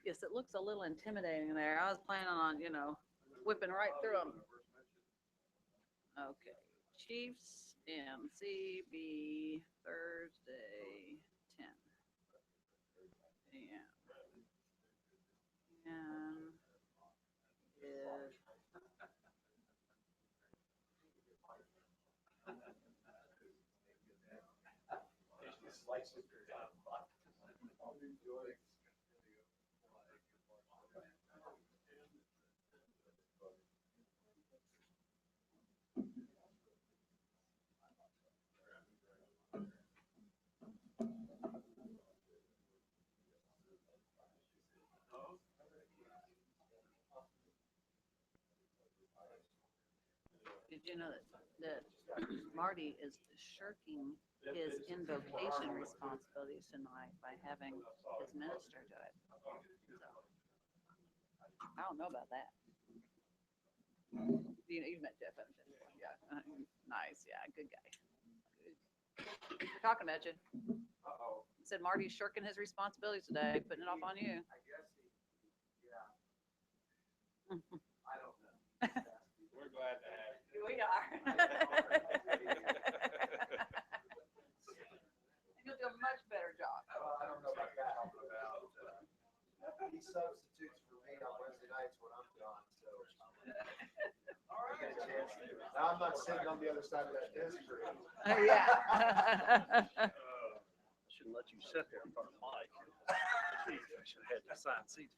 Yes, it looks a little intimidating there. I was planning on, whipping right through them. Okay. Chiefs MCB Thursday 10. And is Did you know that Marty is shirking his invocation responsibilities tonight by having his minister do it? So I don't know about that. You've met Jeff, haven't you? Yeah, nice. Yeah, good guy. We're talking about you. He said Marty's shirking his responsibilities today, putting it off on you. I guess I don't know. We're glad to have you. We are. You'll do a much better job. I don't know about that. He substitutes for me on Wednesday nights when I'm gone, so. I get a chance to do it. Now I'm not sitting on the other side of that desk screen. Yeah. Shouldn't let you sit there in front of Mike. Geez, I should have had the assigned seats.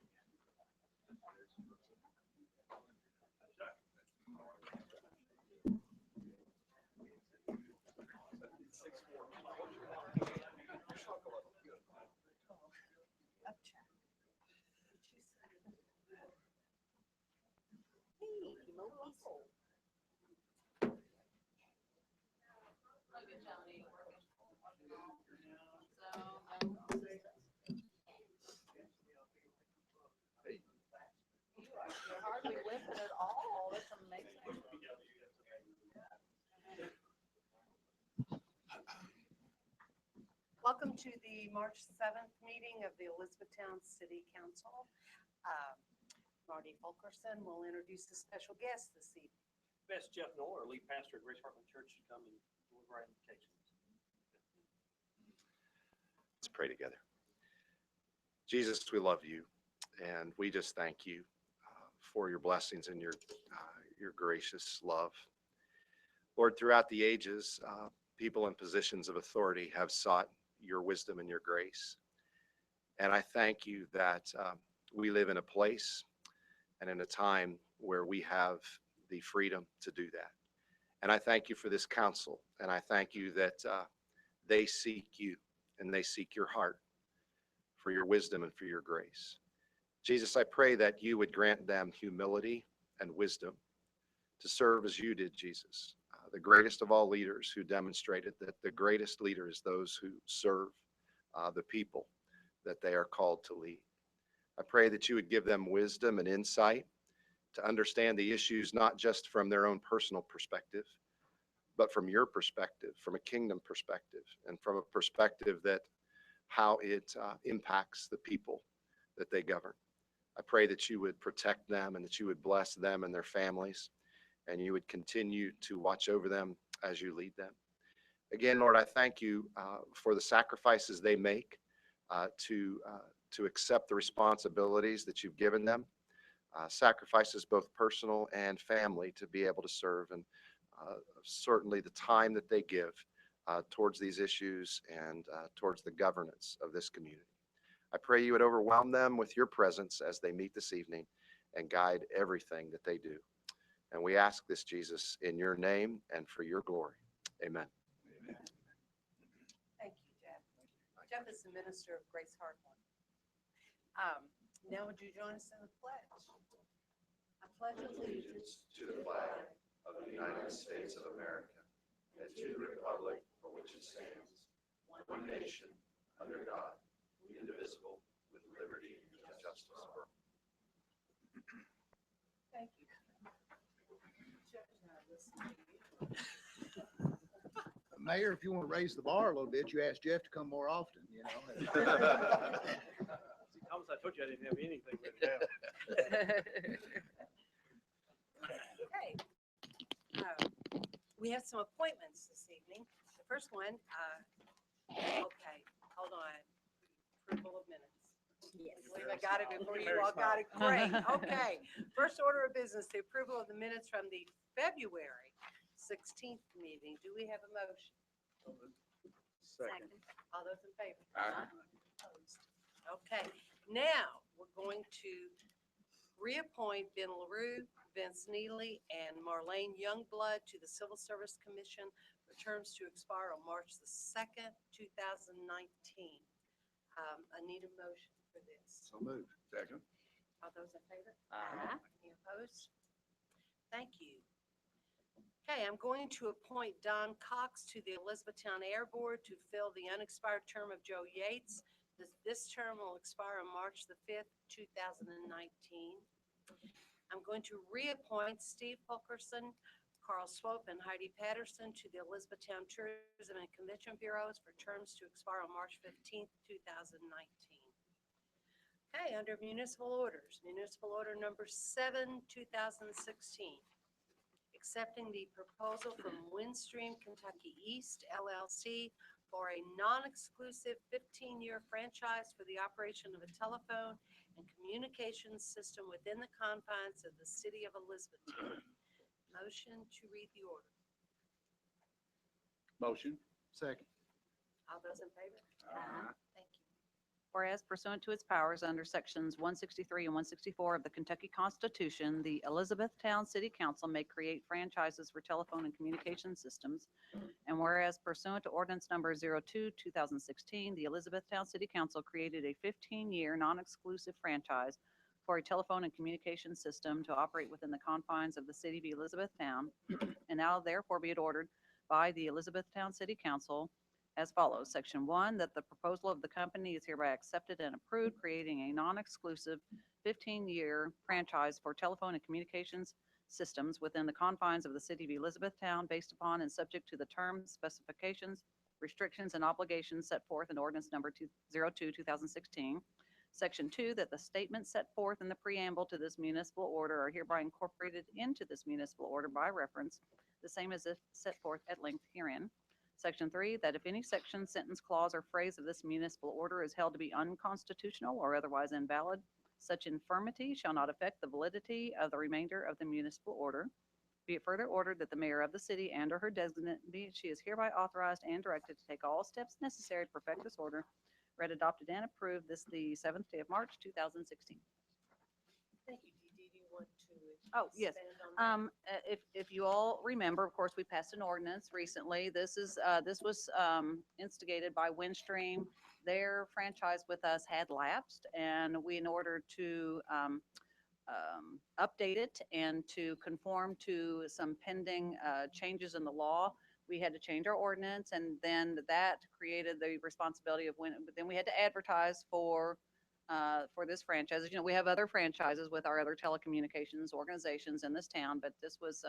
You're hardly whipping at all. That's amazing. Welcome to the March 7th meeting of the Elizabethtown City Council. Marty Fulkerson will introduce the special guest this evening. Best Jeff Knoll, our lead pastor at Grace Heartland Church, to come and deliver our invitations. Let's pray together. Jesus, we love you, and we just thank you for your blessings and your gracious love. Lord, throughout the ages, people in positions of authority have sought your wisdom and your grace. And I thank you that we live in a place and in a time where we have the freedom to do that. And I thank you for this council, and I thank you that they seek you and they seek your heart for your wisdom and for your grace. Jesus, I pray that you would grant them humility and wisdom to serve as you did, Jesus, the greatest of all leaders, who demonstrated that the greatest leader is those who serve the people that they are called to lead. I pray that you would give them wisdom and insight to understand the issues, not just from their own personal perspective, but from your perspective, from a kingdom perspective, and from a perspective that how it impacts the people that they govern. I pray that you would protect them and that you would bless them and their families, and you would continue to watch over them as you lead them. Again, Lord, I thank you for the sacrifices they make to accept the responsibilities that you've given them, sacrifices both personal and family to be able to serve, and certainly the time that they give towards these issues and towards the governance of this community. I pray you would overwhelm them with your presence as they meet this evening and guide everything that they do. And we ask this, Jesus, in your name and for your glory. Amen. Thank you, Jeff. Jeff is the minister of Grace Heartland. Now would you join us in the pledge? I pledge allegiance To the flag of the United States of America and to the republic for which it stands, one nation, under God, indivisible, with liberty and justice for all. Thank you. Jeff and I listen to you. Mayor, if you want to raise the bar a little bit, you ask Jeff to come more often, you know. See, Thomas, I told you I didn't have anything written down. Okay. We have some appointments this evening. The first one, okay, hold on. Approval of minutes. Yes. I believe I got it before you all got it. Great. Okay. First order of business, the approval of the minutes from the February 16th meeting. Do we have a motion? Second. All those in favor? Opposed? Okay, now we're going to reappoint Ben LaRue, Vince Neely, and Marlene Youngblood to the Civil Service Commission for terms to expire on March the 2nd, 2019. I need a motion for this. So moved. Second. All those in favor? Aye. Any opposed? Thank you. Okay, I'm going to appoint Don Cox to the Elizabethtown Air Board to fill the unexpired term of Joe Yates. This term will expire on March the 5th, 2019. I'm going to reappoint Steve Fulkerson, Carl Swope, and Heidi Patterson to the Elizabethtown Tourism and Convention Bureaus for terms to expire on March 15th, 2019. Okay, under municipal orders, municipal order number 7, 2016. Accepting the proposal from Windstream Kentucky East LLC for a non-exclusive 15-year franchise for the operation of a telephone and communications system within the confines of the city of Elizabethtown. Motion to read the order. Motion. Second. All those in favor? Thank you. Whereas pursuant to its powers under sections 163 and 164 of the Kentucky Constitution, the Elizabethtown City Council may create franchises for telephone and communication systems. And whereas pursuant to ordinance number 02, 2016, the Elizabethtown City Council created a 15-year non-exclusive franchise for a telephone and communication system to operate within the confines of the city of Elizabethtown. And now therefore be it ordered by the Elizabethtown City Council as follows. Section 1, that the proposal of the company is hereby accepted and approved, creating a non-exclusive 15-year franchise for telephone and communications systems within the confines of the city of Elizabethtown based upon and subject to the terms, specifications, restrictions, and obligations set forth in ordinance number 02, 2016. Section 2, that the statements set forth in the preamble to this municipal order are hereby incorporated into this municipal order by reference, the same as if set forth at length herein. Section 3, that if any section, sentence, clause, or phrase of this municipal order is held to be unconstitutional or otherwise invalid, such infirmity shall not affect the validity of the remainder of the municipal order. Be it further ordered that the mayor of the city and or her designate be, she is hereby authorized and directed to take all steps necessary to perfect this order. Read, adopted, and approved this the 7th day of March, 2016. Thank you. Dee Dee, do you want to Oh, yes. expand on that? If you all remember, of course, we passed an ordinance recently. This was instigated by Windstream. Their franchise with us had lapsed, and we, in order to update it and to conform to some pending changes in the law, we had to change our ordinance, and then that created the responsibility of then we had to advertise for for this franchise. You know, we have other franchises with our other telecommunications organizations in this town, but this was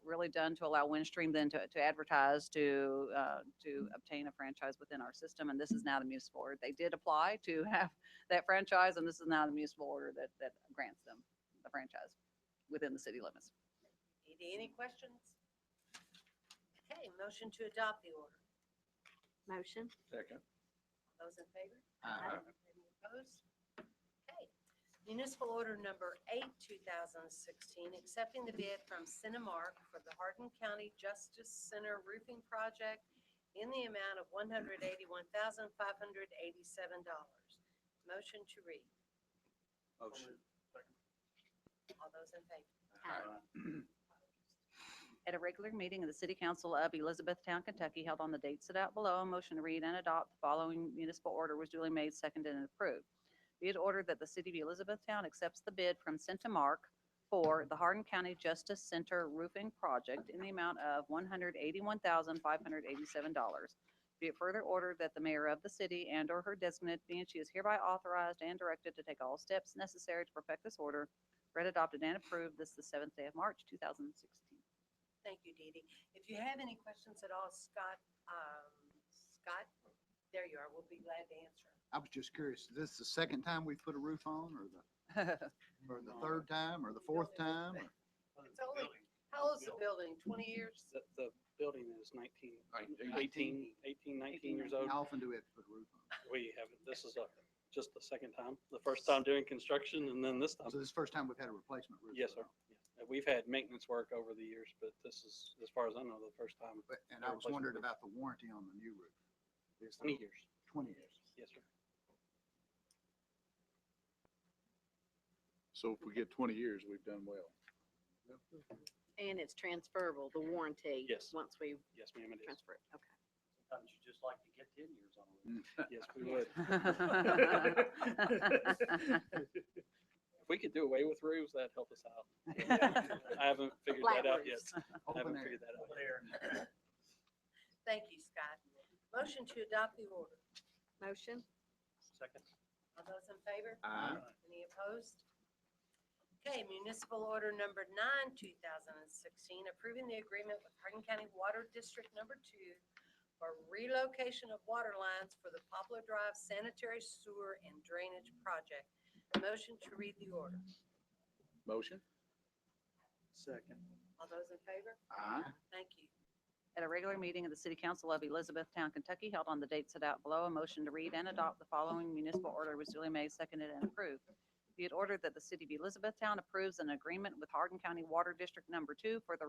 really done to allow Windstream then to advertise to obtain a franchise within our system. And this is now the municipal order. They did apply to have that franchise, and this is now the municipal order that grants them the franchise within the city limits. Edie, any questions? Okay, motion to adopt the order. Motion. Second. Those in favor? Aye. Any opposed? Okay. Municipal order number 8, 2016, accepting the bid from Cinemark for the Hardin County Justice Center roofing project in the amount of $181,587. Motion to read. Motion. All those in favor? Aye. At a regular meeting of the City Council of Elizabethtown, Kentucky, held on the date set out below, a motion to read and adopt the following municipal order was duly made, seconded, and approved. Be it ordered that the City of Elizabethtown accepts the bid from Centimark for the Hardin County Justice Center roofing project in the amount of $181,587. Be it further ordered that the mayor of the city and/or her designate be and she is hereby authorized and directed to take all steps necessary to perfect this order, read, adopted, and approved this the 7th day of March, 2016. Thank you, Dee Dee. If you have any questions at all, Scott, there you are. We'll be glad to answer. I was just curious, is this the second time we've put a roof on, or the third time, or the fourth time? or- It's only, how old is the building? 20 years? The building is 18, 19 years old. How often do we have to put a roof on? We haven't, this is just the second time. The first time doing construction and then this time. So this is the first time we've had a replacement roof? Yes, put sir. on. Yeah. We've had maintenance work over the years, but this is, as far as I know, the first time. And I was wondering about the warranty on the new roof. Is there 20 years. 20 years. Yes, sir. So if we get 20 years, we've done well. And it's transferable, the warranty. Yes. Once we Yes, ma'am, it is. transfer it. Okay. Sometimes you just like to get 10 years on it. Yes, we would. If we could do away with roofs, that'd help us out. I haven't figured Flat that out yet. roofs. I haven't Open air. figured that out. Thank you, Scott. Motion to adopt the order. Motion. Second. All those in favor? Aye. Any opposed? Okay, municipal order number 9, 2016, approving the agreement with Hardin County Water District Number 2 for relocation of water lines for the Poplar Drive Sanitary Sewer and Drainage Project. Motion to read the order. Motion? Second. All those in favor? Aye. Thank you. At a regular meeting of the City Council of Elizabethtown, Kentucky, held on the date set out below, a motion to read and adopt the following municipal order was duly made, seconded, and approved. Be it ordered that the City of Elizabethtown approves an agreement with Hardin County Water District Number 2 for the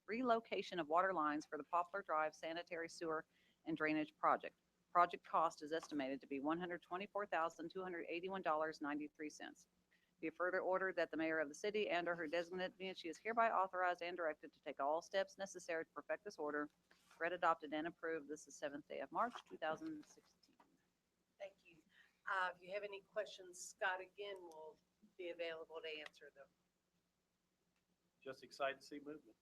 relocation of water lines for the Poplar Drive Sanitary Sewer and Drainage Project. Project cost is estimated to be $124,281.93. Be it further ordered that the mayor of the city and/or her designate be and she is hereby authorized and directed to take all steps necessary to perfect this order, read, adopted, and approved this the 7th day of March, 2016. Thank you. If you have any questions, Scott again will be available to answer them. Just excited to see movement.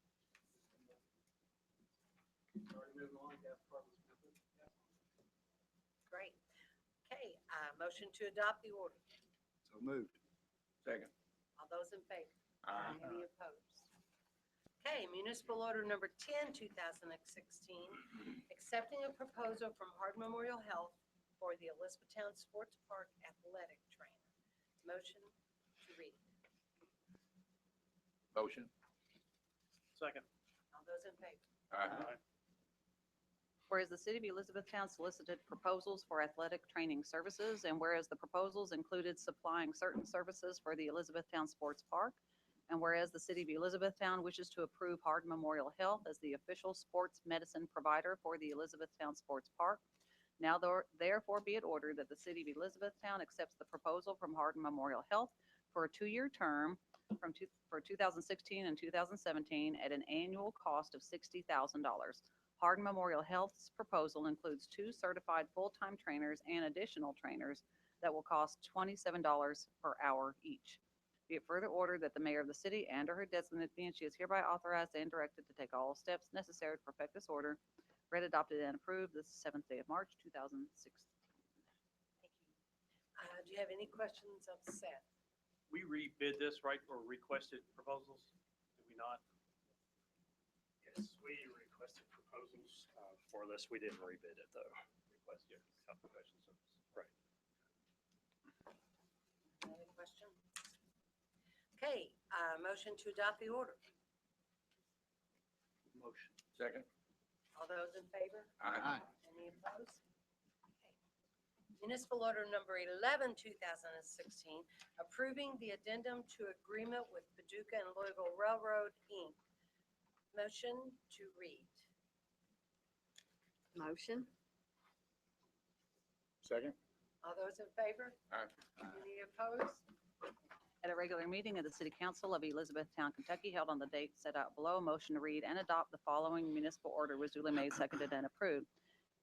Great. Okay, motion to adopt the order. So moved. Second. All those in favor? Any opposed? Okay, municipal order number 10, 2016, accepting a proposal from Hardin Memorial Health for the Elizabethtown Sports Park athletic trainer. Motion to read. Motion? Second. All those in favor? Whereas the City of Elizabethtown solicited proposals for athletic training services, and whereas the proposals included supplying certain services for the Elizabethtown Sports Park, and whereas the City of Elizabethtown wishes to approve Hardin Memorial Health as the official sports medicine provider for the Elizabethtown Sports Park, now therefore be it ordered that the City of Elizabethtown accepts the proposal from Hardin Memorial Health for a 2-year term for 2016 and 2017 at an annual cost of $60,000. Hardin Memorial Health's proposal includes 2 certified full-time trainers and additional trainers that will cost $27 per hour each. Be it further ordered that the mayor of the city and/or her designate be and she is hereby authorized and directed to take all steps necessary to perfect this order, read, adopted, and approved this 7th day of March, 2016. Thank you. Do you have any questions of Seth? We rebid this, right, or requested proposals? Did we not? Yes, we requested proposals for this. We didn't rebid it, though. Requested calculation service. Right. Any question? Okay, motion to adopt the order. Motion. Second. All those in favor? Aye. Any opposed? Okay. Municipal Order Number 11, 2016, approving the addendum to agreement with Paducah and Louisville Railroad, Inc. Motion to read. Motion. Second. All those in favor? Aye. Any opposed? At a regular meeting of the City Council of Elizabethtown, Kentucky, held on the date set out below, a motion to read and adopt the following municipal order was duly made, seconded, and approved.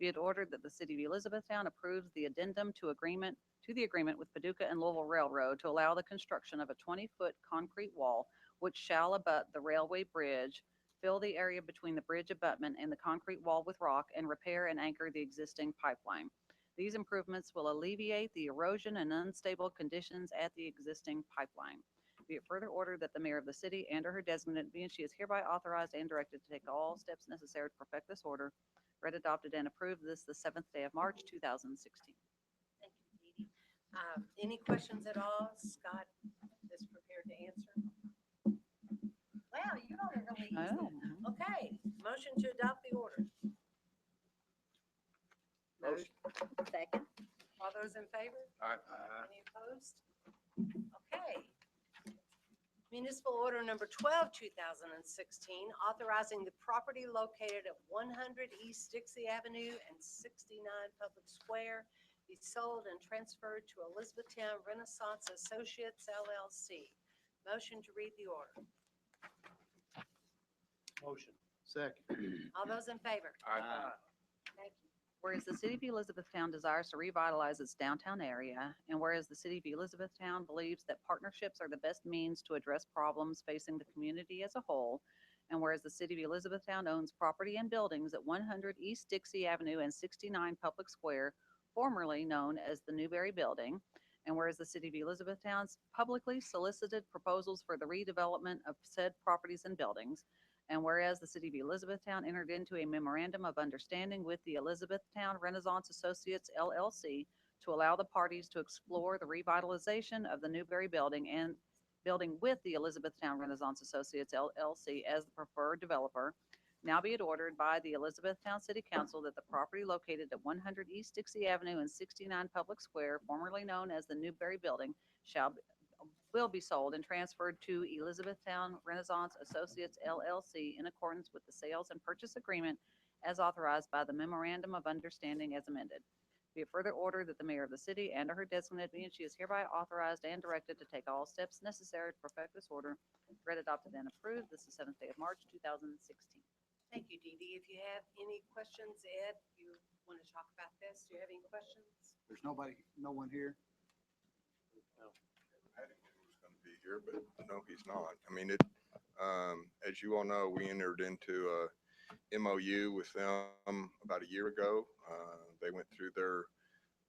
Be it ordered that the City of Elizabethtown approves the addendum to the agreement with Paducah and Louisville Railroad to allow the construction of a 20-foot concrete wall which shall abut the railway bridge, fill the area between the bridge abutment and the concrete wall with rock, and repair and anchor the existing pipeline. These improvements will alleviate the erosion and unstable conditions at the existing pipeline. Be it further ordered that the mayor of the city and or her designate be and she is hereby authorized and directed to take all steps necessary to perfect this order. Read, adopted, and approved this the 7th day of March, 2016. Thank you, Dee Dee. Any questions at all? Scott is prepared to answer. Wow, you don't ever leave. Oh. Okay, motion to adopt the order. Motion. Second. All those in favor? Aye. Any opposed? Okay. Municipal Order Number 12, 2016, authorizing the property located at 100 East Dixie Avenue and 69 Public Square be sold and transferred to Elizabethtown Renaissance Associates LLC. Motion to read the order. Motion. Second. All those in favor? Aye. Thank you. Whereas the city of Elizabethtown desires to revitalize its downtown area, and whereas the city of Elizabethtown believes that partnerships are the best means to address problems facing the community as a whole, and whereas the city of Elizabethtown owns property and buildings at 100 East Dixie Avenue and 69 Public Square, formerly known as the Newberry Building, and whereas the city of Elizabethtown's publicly solicited proposals for the redevelopment of said properties and buildings, and whereas the city of Elizabethtown entered into a memorandum of understanding with the Elizabethtown Renaissance Associates LLC to allow the parties to explore the revitalization of the Newberry Building and building with the Elizabethtown Renaissance Associates LLC as the preferred developer, now be it ordered by the Elizabethtown City Council that the property located at 100 East Dixie Avenue and 69 Public Square, formerly known as the Newberry Building, will be sold and transferred to Elizabethtown Renaissance Associates LLC in accordance with the sales and purchase agreement as authorized by the Memorandum of Understanding as amended. Be it further ordered that the mayor of the city and or her designate be and she is hereby authorized and directed to take all steps necessary to perfect this order. Read, adopted, and approved. This is the 7th day of March, 2016. Thank you, Dee Dee. If you have any questions, Ed, you want to talk about this? Do you have any questions? There's no one here. I didn't know he was gonna be here, but no, he's not. I mean, as you all know, we entered into a MOU with them about a year ago. They went through their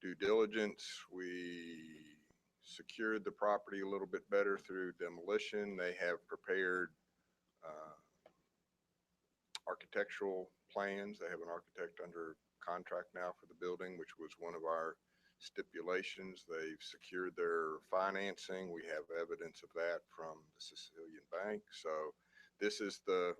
due diligence. We secured the property a little bit better through demolition. They have prepared architectural plans. They have an architect under contract now for the building, which was one of our stipulations. They've secured their financing. We have evidence of that from the Sicilian Bank. So this is the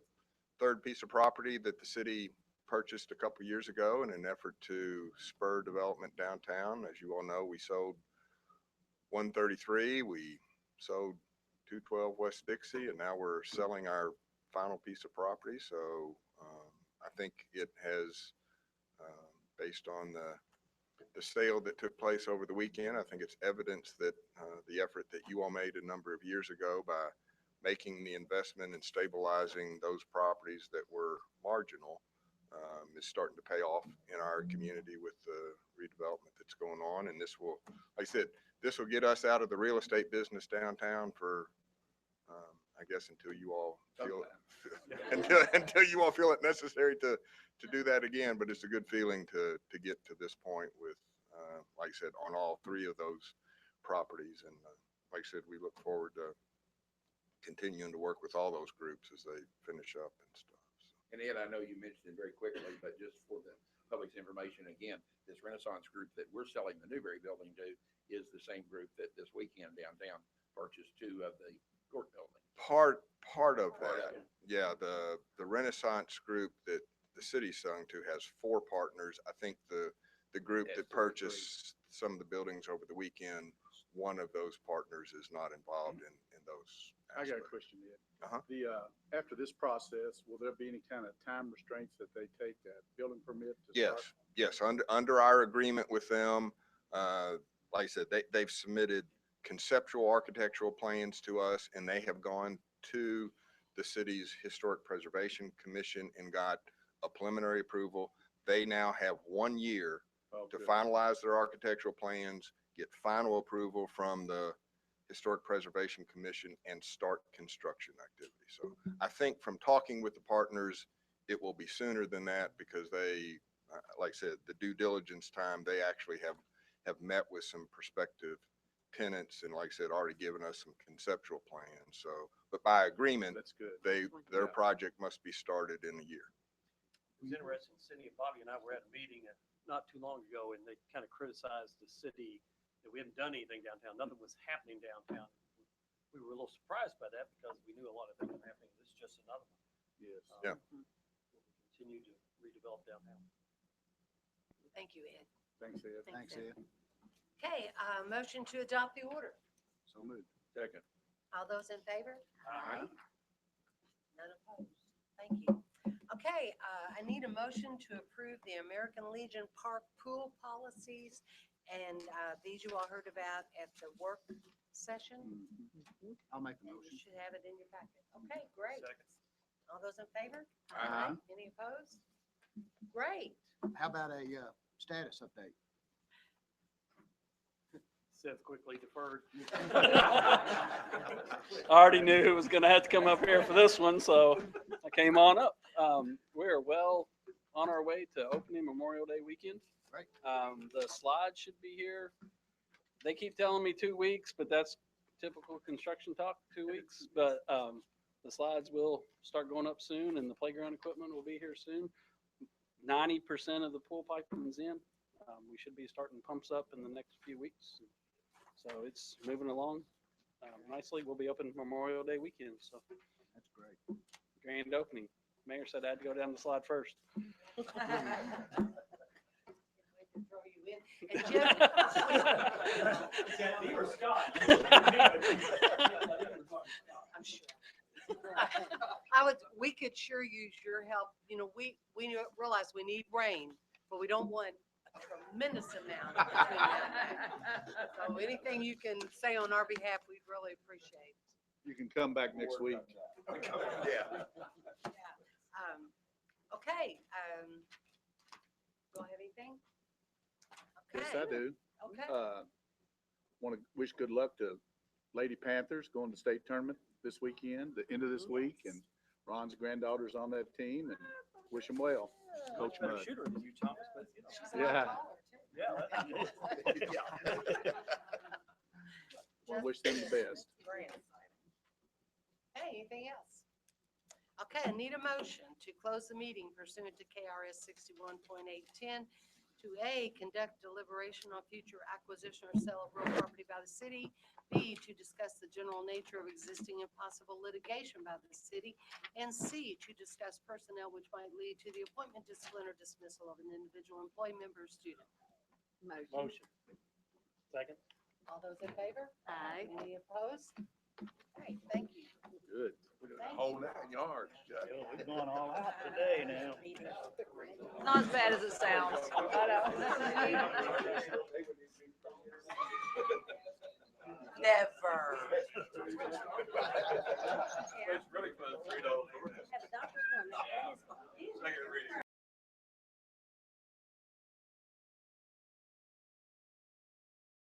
third piece of property that the city purchased a couple years ago in an effort to spur development downtown. As you all know, we sold 133, we sold 212 West Dixie, and now we're selling our final piece of property. So I think it has, based on the sale that took place over the weekend, I think it's evidence that the effort that you all made a number of years ago by making the investment and stabilizing those properties that were marginal is starting to pay off in our community with the redevelopment that's going on. And this will, like I said, this will get us out of the real estate business downtown for, I guess, until you all feel until you all feel it necessary to do that again. But it's a good feeling to get to this point with like I said, on all three of those properties. And like I said, we look forward to continuing to work with all those groups as they finish up and stuff. So. And Ed, I know you mentioned it very quickly, but just for the public's information, again, this Renaissance group that we're selling the Newberry building to is the same group that this weekend downtown purchased 2 of the court building. Part of Part of that, it. yeah, the Renaissance group that the city's selling to has 4 partners. I think the group Yes, that 2 or 3. purchased some of the buildings over the weekend, one of those partners is not involved in those I got a aspects. question, Ed. Uh-huh. After this process, will there be any kind of time restraints that they take that building permit to Yes, start? yes, under our agreement with them, like I said, they've submitted conceptual architectural plans to us, and they have gone to the city's Historic Preservation Commission and got a preliminary approval. They now have 1 year Oh, to good. finalize their architectural plans, get final approval from the Historic Preservation Commission, and start construction activity. So I think from talking with the partners, it will be sooner than that because they, like I said, the due diligence time, they actually have met with some prospective tenants and like I said, already given us some conceptual plans. So, but by agreement, That's good. their project must be started in a year. It was interesting, Cindy and Bobby and I were at a meeting not too long ago, and they kind of criticized the city that we haven't done anything downtown. Nothing was happening downtown. We were a little surprised by that because we knew a lot of things were happening. This is just another one. Yes. Yeah. We'll continue to redevelop downtown. Thank you, Ed. Thanks, Ed. Thanks, Ed. Okay, motion to adopt the order. So moved. Second. All those in favor? Aye. None opposed. Thank you. Okay, I need a motion to approve the American Legion Park pool policies. And these you all heard about at the work session. I'll make the And you motion. should have it in your packet. Okay, great. Second. All those in favor? Aye. Any opposed? Great. How about a status update? Seth quickly deferred. I already knew who was gonna have to come up here for this one, so I came on up. We're well on our way to opening Memorial Day weekend. Right. The slides should be here. They keep telling me 2 weeks, but that's typical construction talk, 2 weeks. But the slides will start going up soon, and the playground equipment will be here soon. 90% of the pool piping's in. We should be starting pumps up in the next few weeks. So it's moving along nicely. We'll be open Memorial Day weekend, so That's great. grand opening. Mayor said I had to go down the slide first. Throw you in. And Jeff, I'm sure. We could sure use your help. You know, we realize we need rain, but we don't want a tremendous amount. Between now and then. So anything you can say on our behalf, we'd really appreciate. You can come back next week. Yeah. Okay, do I have anything? Yes, Okay. I do. Okay. Want to wish good luck to Lady Panthers going to state tournament this weekend, the end of this week, and Ron's granddaughter's on that team, and wish them well. Coach Better Mudd. shooter than you, Thomas, but you know. She's a lot Yeah. taller, too. Yeah. Want to wish them the best. Very exciting. Hey, anything else? Okay, I need a motion to close the meeting pursuant to KRS 61.810 to A, conduct deliberation on future acquisition or sale of real property by the city. B, to discuss the general nature of existing and possible litigation by the city. And C, to discuss personnel which might lead to the appointment, discipline, or dismissal of an individual employee, member, or student. Motion. Motion. Second. All those in favor? Aye. Any opposed? Okay, thank you. Good. Whole 9 yards. We're going all out today now. Not as bad as it sounds. Never.